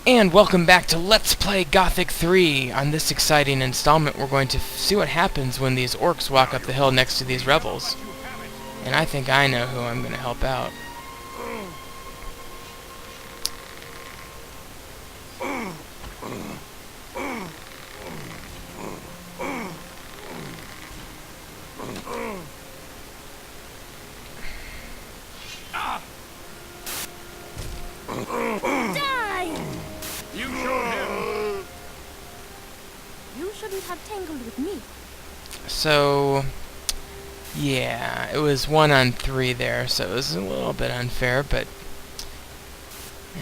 And welcome back to Let's Play Gothic 3. On this exciting installment, we're going to see what happens when these orcs walk up the hill next to these rebels. And I think I know who I'm going to help out. You showed him. You shouldn't have tangled with me. So, yeah, it was 1 on 3 there, so it was a little bit unfair, but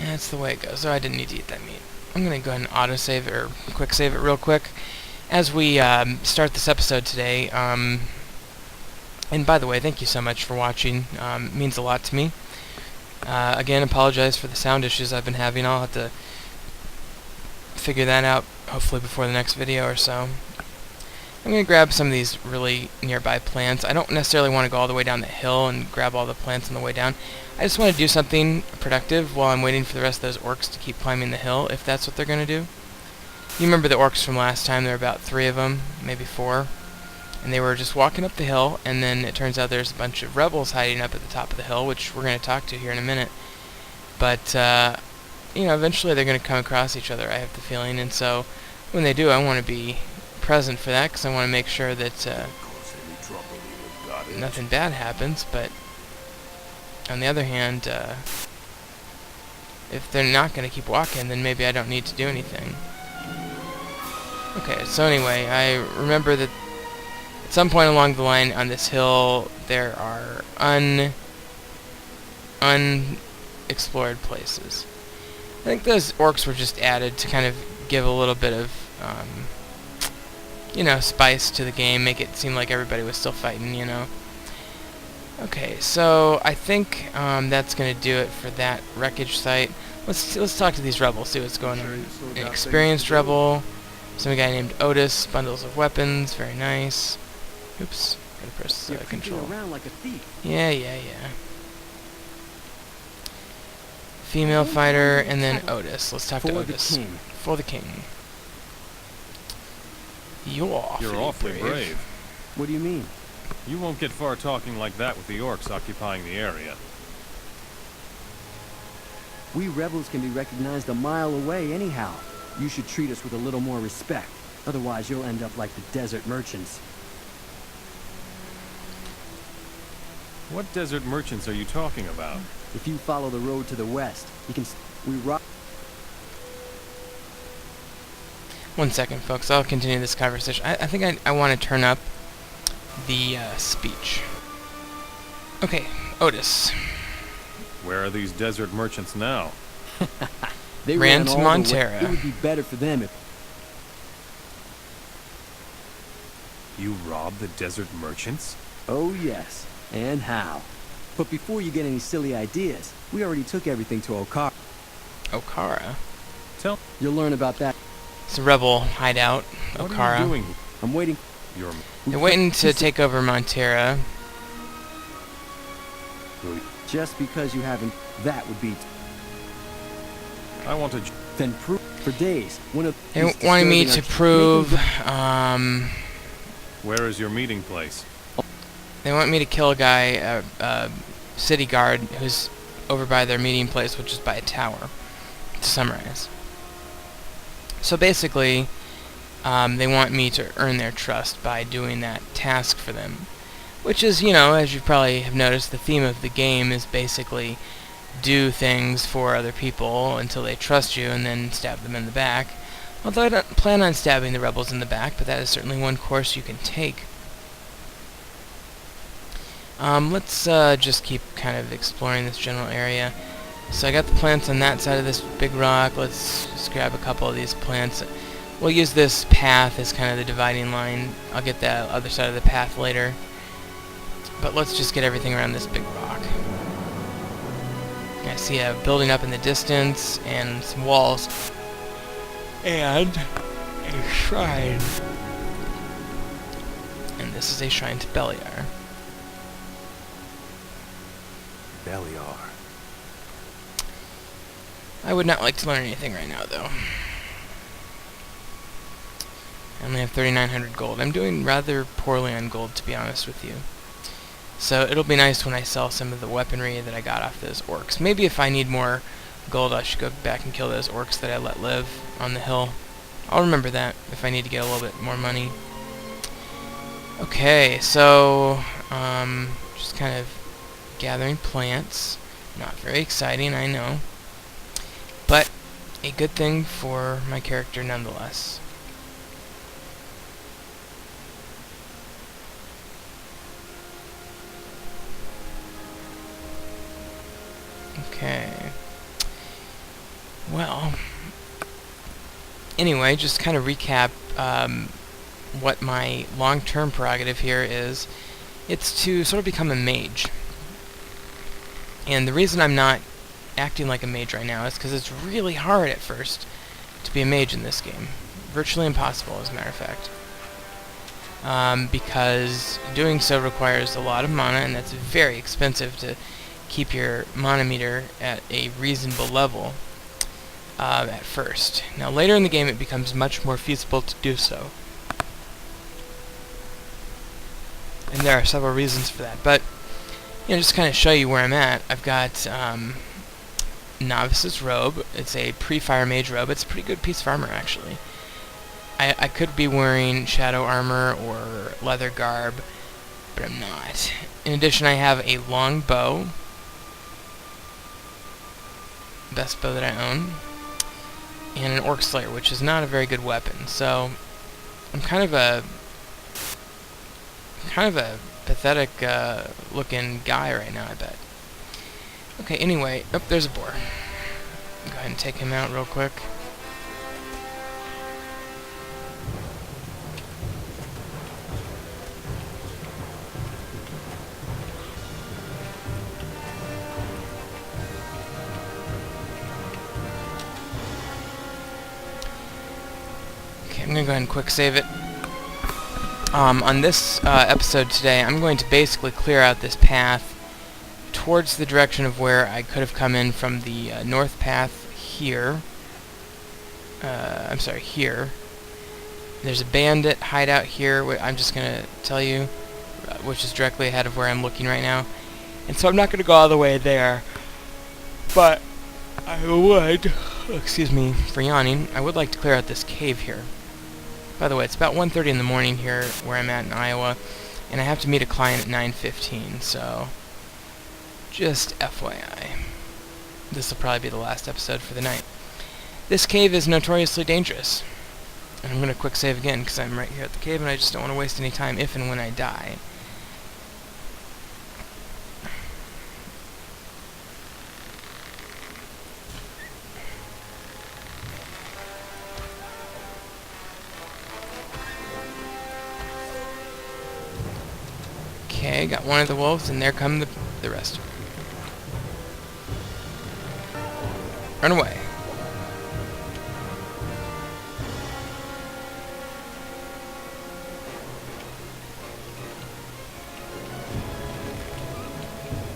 that's the way it goes. So I didn't need to eat that meat. I'm going to go ahead and auto-save it, or quick-save it real quick. As we start this episode today, and by the way, thank you so much for watching. It means a lot to me. Again, apologize for the sound issues I've been having. I'll have to figure that out, hopefully before the next video or so. I'm going to grab some of these really nearby plants. I don't necessarily want to go all the way down the hill and grab all the plants on the way down. I just want to do something productive while I'm waiting for the rest of those orcs to keep climbing the hill, if that's what they're going to do. You remember the orcs from last time? There were about 3 of them, maybe 4. And they were just walking up the hill, and then it turns out there's a bunch of rebels hiding up at the top of the hill, which we're going to talk to here in a minute. But, you know, eventually they're going to come across each other, I have the feeling. And so, when they do, I want to be present for that, because I want to make sure that nothing bad happens. But, on the other hand, if they're not going to keep walking, then maybe I don't need to do anything. Okay, so anyway, I remember that at some point along the line on this hill, there are unexplored places. I think those orcs were just added to kind of give a little bit of, you know, spice to the game, make it seem like everybody was still fighting, you know. Okay, so I think that's going to do it for that wreckage site. Let's talk to these rebels, see what's going on. An experienced rebel, some guy named Otis, bundles of weapons, very nice. Oops, gotta press control. Around like a thief. Yeah. Female fighter, and then Otis. Let's talk to Otis. For the king. You're awfully brave. What do you mean? You won't get far talking like that with the orcs occupying the area. We rebels can be recognized a mile away anyhow. You should treat us with a little more respect. Otherwise, you'll end up like the desert merchants. What desert merchants are you talking about? If you follow the road to the west, you can... One second, folks. I'll continue this conversation. I think I want to turn up the speech. Okay, Otis. Where are these desert merchants now? They ran ran to all Montera. The way. It would be better for them if... You robbed the desert merchants? Oh, yes. And how? But before you get any silly ideas, we already took everything to Okara. Okara? You'll learn about that. It's a rebel hideout, What Okara. are you doing? I'm waiting. They're waiting to take over Montera. Just because you haven't, that would be... I want to... Then prove for days. One of They these wanted me to disturbing prove, Where is your meeting place? they want me to kill a guy, a city guard, who's over by their meeting place, which is by a tower, to summarize. So basically, they want me to earn their trust by doing that task for them. Which is, you know, as you probably have noticed, the theme of the game is basically do things for other people until they trust you and then stab them in the back. Although I don't plan on stabbing the rebels in the back, but that is certainly one course you can take. Let's just keep kind of exploring this general area. So I got the plants on that side of this big rock. Let's just grab a couple of these plants. We'll use this path as kind of the dividing line. I'll get that other side of the path later. But let's just get everything around this big rock. I see a building up in the distance and some walls. And a shrine. And this is a shrine to Beliar. Beliar. I would not like to learn anything right now, though. I only have 3,900 gold. I'm doing rather poorly on gold, to be honest with you. So it'll be nice when I sell some of the weaponry that I got off those orcs. Maybe if I need more gold, I should go back and kill those orcs that I let live on the hill. I'll remember that if I need to get a little bit more money. Okay, so just kind of gathering plants. Not very exciting, I know. But a good thing for my character nonetheless. Okay. Well, anyway, just kind of recap what my long-term prerogative here is. It's to sort of become a mage. And the reason I'm not acting like a mage right now is because it's really hard at first to be a mage in this game. Virtually impossible, as a matter of fact. Because doing so requires a lot of mana, and that's very expensive to keep your mana meter at a reasonable level at first. Now later in the game it becomes much more feasible to do so. And there are several reasons for that. But, you know, just to kind of show you where I'm at, I've got Novice's Robe. It's a pre-Fire Mage robe. It's a pretty good piece of armor, actually. I could be wearing Shadow Armor or Leather Garb, but I'm not. In addition, I have a long bow. Best bow that I own. And an Orc Slayer, which is not a very good weapon. So, I'm kind of a pathetic looking guy right now, I bet. Okay, anyway, oh, there's a boar. Go ahead and take him out real quick. Okay, I'm gonna go ahead and quick save it. On this episode today, I'm going to basically clear out this path towards the direction of where I could have come in from the north path here. I'm sorry, here. There's a bandit hideout here, I'm just going to tell you, which is directly ahead of where I'm looking right now. And so I'm not going to go all the way there, but I would, excuse me for yawning, I would like to clear out this cave here. By the way, it's about 1:30 in the morning here where I'm at in Iowa, and I have to meet a client at 9:15, so just FYI. This will probably be the last episode for the night. This cave is notoriously dangerous. And I'm going to quick save again because I'm right here at the cave and I just don't want to waste any time if and when I die. Okay, got one of the wolves, and there come the rest. Run away.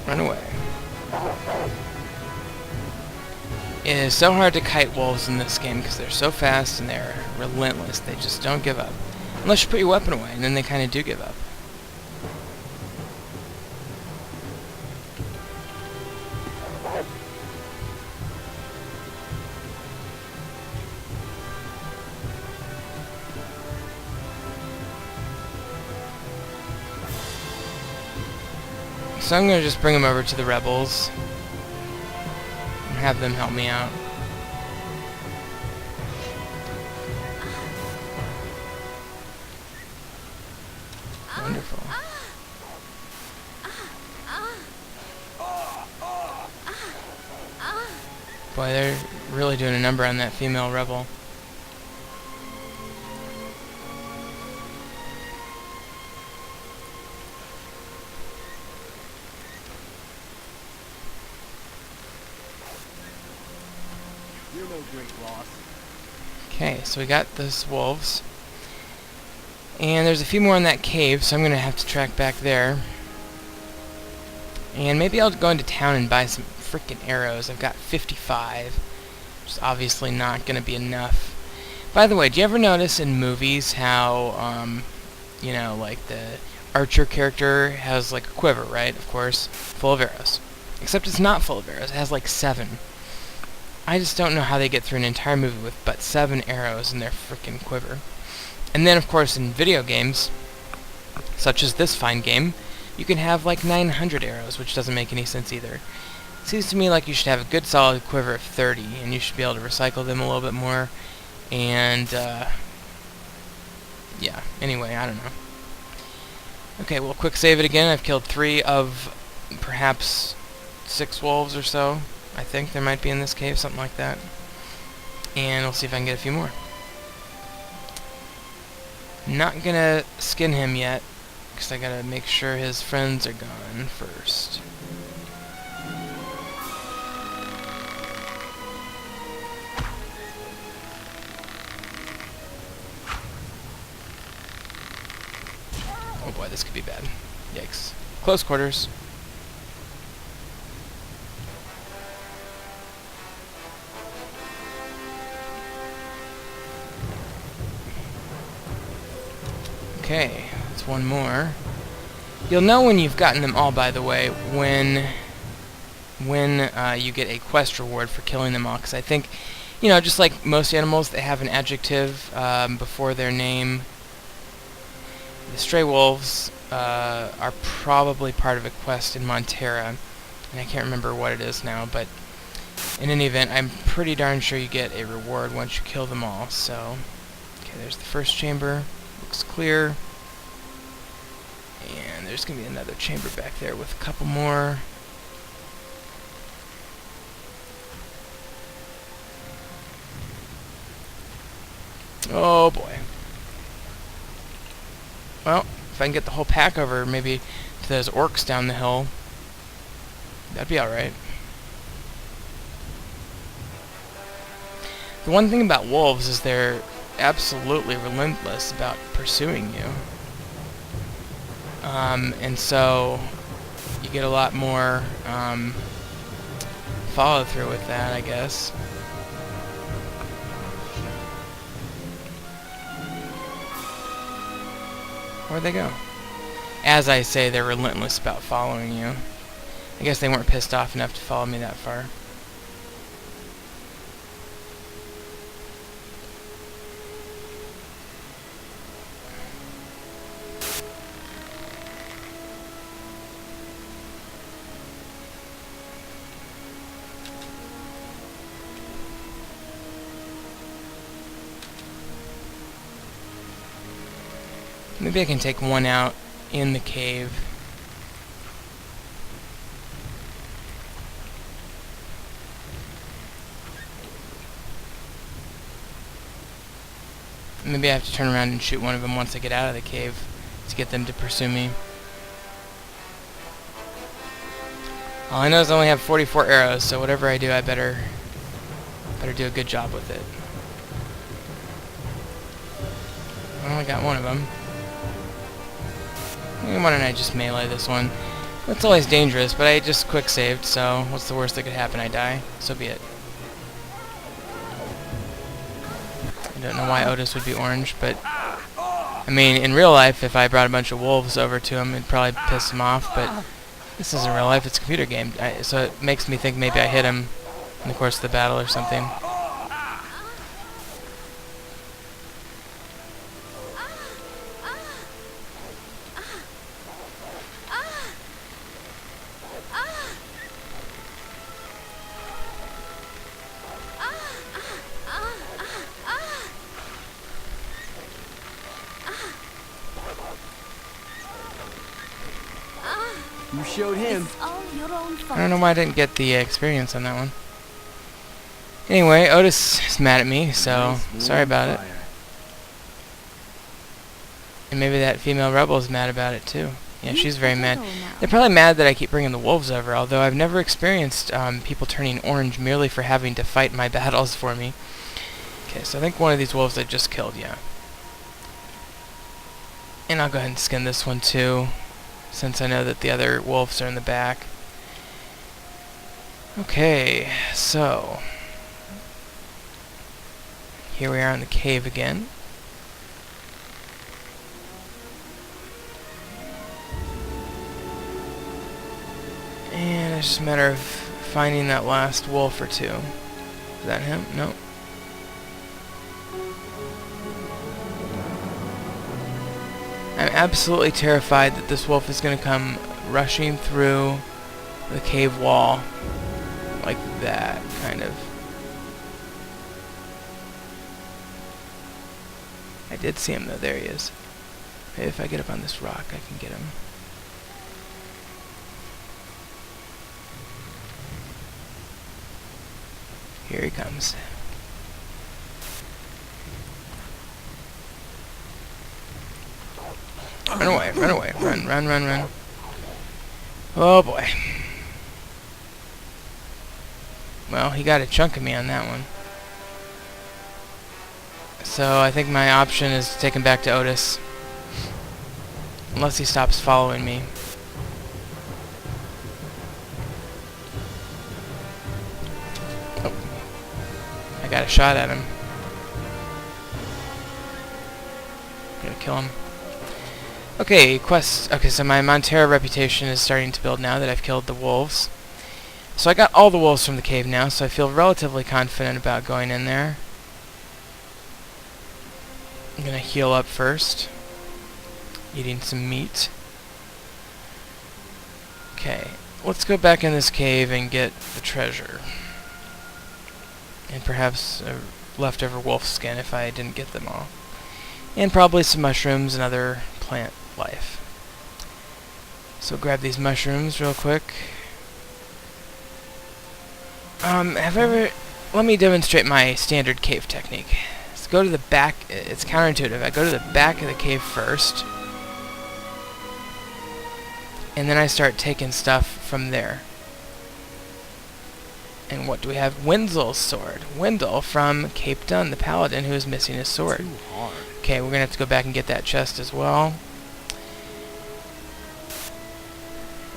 Run away. It is so hard to kite wolves in this game because they're so fast and they're relentless. They just don't give up. Unless you put your weapon away, and then they kind of do give up. So I'm going to just bring them over to the rebels and have them help me out. Wonderful. Boy, they're really doing a number on that female rebel. You're no great loss. Okay, so we got those wolves. And there's a few more in that cave, so I'm going to have to track back there. And maybe I'll go into town and buy some freaking arrows. I've got 55. It's obviously not going to be enough. By the way, do you ever notice in movies how, you know, like the archer character has like a quiver, right? Of course, full of arrows. Except it's not full of arrows. It has like 7. I just don't know how they get through an entire movie with but 7 arrows in their frickin' quiver. And then, of course, in video games, such as this fine game, you can have like 900 arrows, which doesn't make any sense either. It seems to me like you should have a good solid quiver of 30, and you should be able to recycle them a little bit more. And, yeah, anyway, I don't know. Okay, we'll quick save it again. I've killed 3 of perhaps 6 wolves or so. I think there might be in this cave, something like that. And we'll see if I can get a few more. Not gonna skin him yet, because I gotta make sure his friends are gone first. Oh boy, this could be bad. Yikes. Close quarters. Okay, that's one more. You'll know when you've gotten them all, by the way, when you get a quest reward for killing them all. Because I think, you know, just like most animals, they have an adjective before their name. The stray wolves are probably part of a quest in Montera, and I can't remember what it is now, but in any event, I'm pretty darn sure you get a reward once you kill them all. So, okay, there's the first chamber. Looks clear. And there's going to be another chamber back there with a couple more. Oh boy. Well, if I can get the whole pack over maybe to those orcs down the hill, that'd be alright. The one thing about wolves is they're absolutely relentless about pursuing you. And so you get a lot more follow through with that, I guess. Where'd they go? As I say, they're relentless about following you. I guess they weren't pissed off enough to follow me that far. Maybe I can take one out in the cave. Maybe I have to turn around and shoot one of them once I get out of the cave to get them to pursue me. All I know is I only have 44 arrows, so whatever I do, I better do a good job with it. I only got one of them. Why don't I just melee this one? That's always dangerous, but I just quick saved, so what's the worst that could happen? I die. So be it. I don't know why Otis would be orange, but I mean, in real life, if I brought a bunch of wolves over to him, it'd probably piss him off, but this isn't real life, it's a computer game, so it makes me think maybe I hit him in the course of the battle or something. You showed him. It's all your own fault. I don't know why I didn't get the experience on that one. Anyway, Otis is mad at me, so sorry about it. And maybe that female rebel is mad about it too. Yeah, she's very mad. They're probably mad that I keep bringing the wolves over, although I've never experienced people turning orange merely for having to fight my battles for me. Okay, so I think one of these wolves I just killed, yeah. And I'll go ahead and skin this one too, since I know that the other wolves are in the back. Okay, so Here we are in the cave again. And it's just a matter of finding that last wolf or two. Is that him? No. I'm absolutely terrified that this wolf is going to come rushing through the cave wall like that, kind of. I did see him though, there he is. Maybe if I get up on this rock I can get him. Here he comes. Run away, run away, run, run, run, run. Oh boy. Well, he got a chunk of me on that one. So I think my option is to take him back to Otis. Unless he stops following me. Oh. I got a shot at him. Gonna kill him. Okay, quest. Okay, so my Montera reputation is starting to build now that I've killed the wolves. So I got all the wolves from the cave now, so I feel relatively confident about going in there. I'm gonna heal up first. Eating some meat. Okay, let's go back in this cave and get the treasure. And perhaps a leftover wolf skin if I didn't get them all. And probably some mushrooms and other plant life. So grab these mushrooms real quick. Let me demonstrate my standard cave technique. Let's go to the back. It's counterintuitive. I go to the back of the cave first. And then I start taking stuff from there. And what do we have? Wenzel's sword. Wendell from Cape Dun, the paladin who is missing his sword. Too hard. Okay, we're going to have to go back and get that chest as well.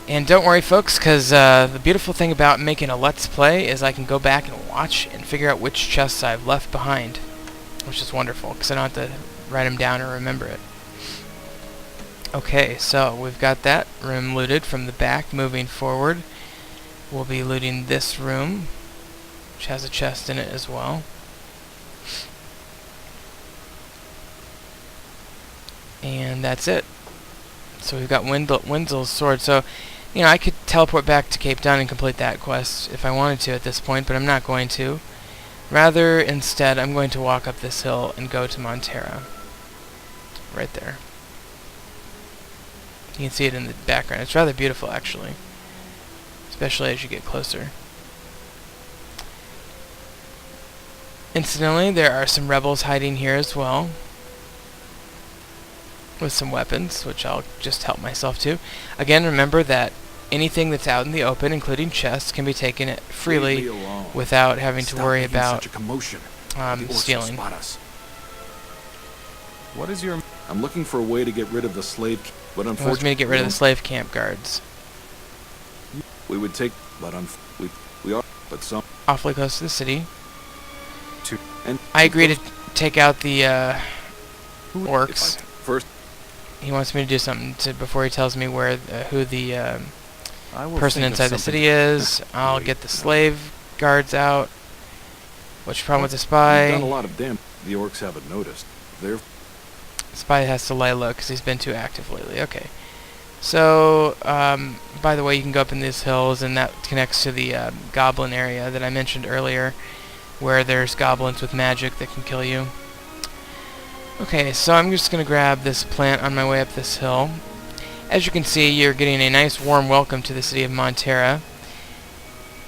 And don't worry, folks, because the beautiful thing about making a Let's Play is I can go back and watch and figure out which chests I've left behind. Which is wonderful, because I don't have to write them down or remember it. Okay, so we've got that room looted from the back. Moving forward, we'll be looting this room, which has a chest in it as well. And that's it. So we've got Wenzel's sword. So, you know, I could teleport back to Cape Dun and complete that quest if I wanted to at this point, but I'm not going to. Rather, instead, I'm going to walk up this hill and go to Montera. Right there. You can see it in the background. It's rather beautiful, actually. Especially as you get closer. Incidentally, there are some rebels hiding here as well. With some weapons, which I'll just help myself to. Again, remember that anything that's out in the open, including chests, can be taken freely without having to worry about stealing. What is your... I'm looking for a way to get rid of the slave, but It wants unfortunately, me to get rid of the slave camp guards. we would take, but we are, but some Awfully close to the city. and I agree to take out the orcs. First, He wants me to do something before he tells me where who the I will person think of inside the something. city is. I'll get the slave guards out. What's your problem with the spy? we've done a lot of damage. The orcs haven't noticed. They're Spy has to lay low because he's been too active lately. Okay. So, by the way, you can go up in these hills, and that connects to the goblin area that I mentioned earlier, where there's goblins with magic that can kill you. Okay, so I'm just going to grab this plant on my way up this hill. As you can see, you're getting a nice warm welcome to the city of Montera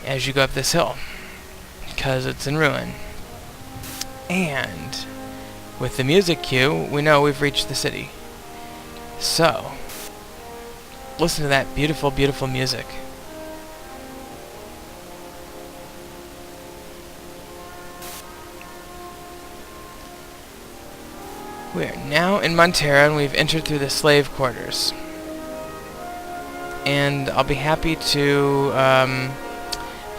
as you go up this hill, because it's in ruin. And with the music cue, we know we've reached the city. So, listen to that beautiful, beautiful music. We are now in Montera, and we've entered through the slave quarters. And I'll be happy to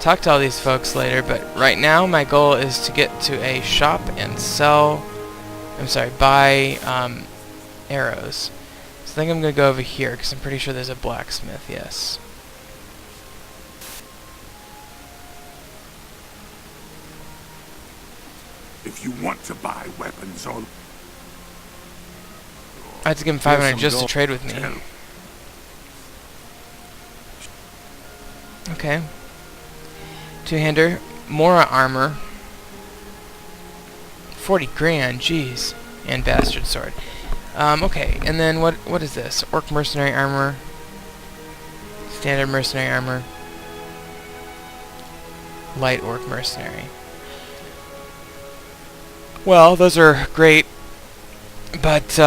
talk to all these folks later, but right now my goal is to get to a shop and buy arrows. So I think I'm going to go over here, because I'm pretty sure there's a blacksmith, yes. If you want to buy weapons on... I have to give him 500 some just to gold. trade with me. Okay. Two-hander. Mora armor. 40 grand, jeez. And bastard sword. Okay, and then what is this? Orc mercenary armor. Standard mercenary armor. Light orc mercenary. Well, those are great, but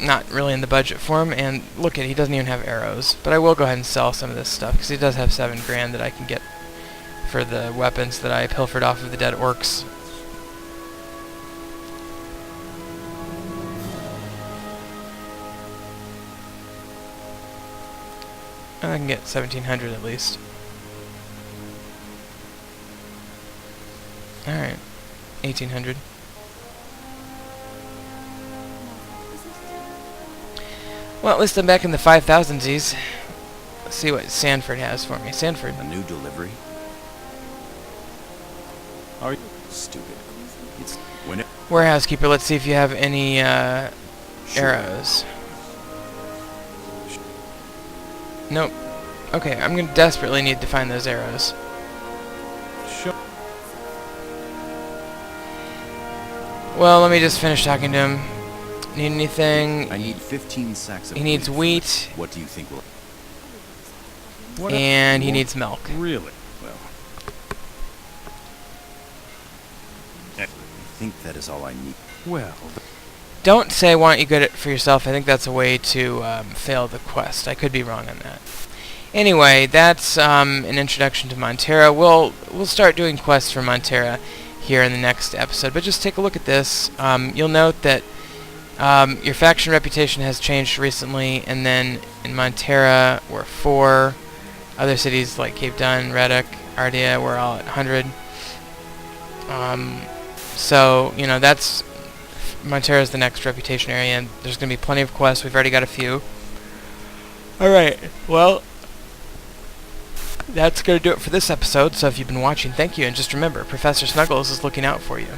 not really in the budget for him. And look at, he doesn't even have arrows. But I will go ahead and sell some of this stuff, because he does have 7 grand that I can get for the weapons that I pilfered off of the dead orcs. I can get 1,700 at least. Alright. 1,800. Well, at least I'm back in the 5,000s. Let's see what Sanford has for me. Sanford. A new delivery? Are you? Stupid. It's when it Warehouse keeper, let's see if you have any arrows. Nope. Okay, I'm gonna desperately need to find those arrows. Sure. Well, let me just finish talking to him. Need anything? I need 15 sacks of He needs wheat, What do you think will... What and he needs milk. Really? Well... I think that is all I need. Well, Don't say why don't you get it for yourself. I think that's a way to fail the quest. I could be wrong on that. Anyway, that's an introduction to Montera. We'll start doing quests for Montera here in the next episode. But just take a look at this. You'll note that your faction reputation has changed recently, and then in Montera we're 4. Other cities like Cape Dun, Reddick, Ardea, we're all at 100. So, you know, that's... Montera is the next reputation area, and there's going to be plenty of quests. We've already got a few. Alright, well, that's going to do it for this episode. So if you've been watching, thank you, and just remember, Professor Snuggles is looking out for you.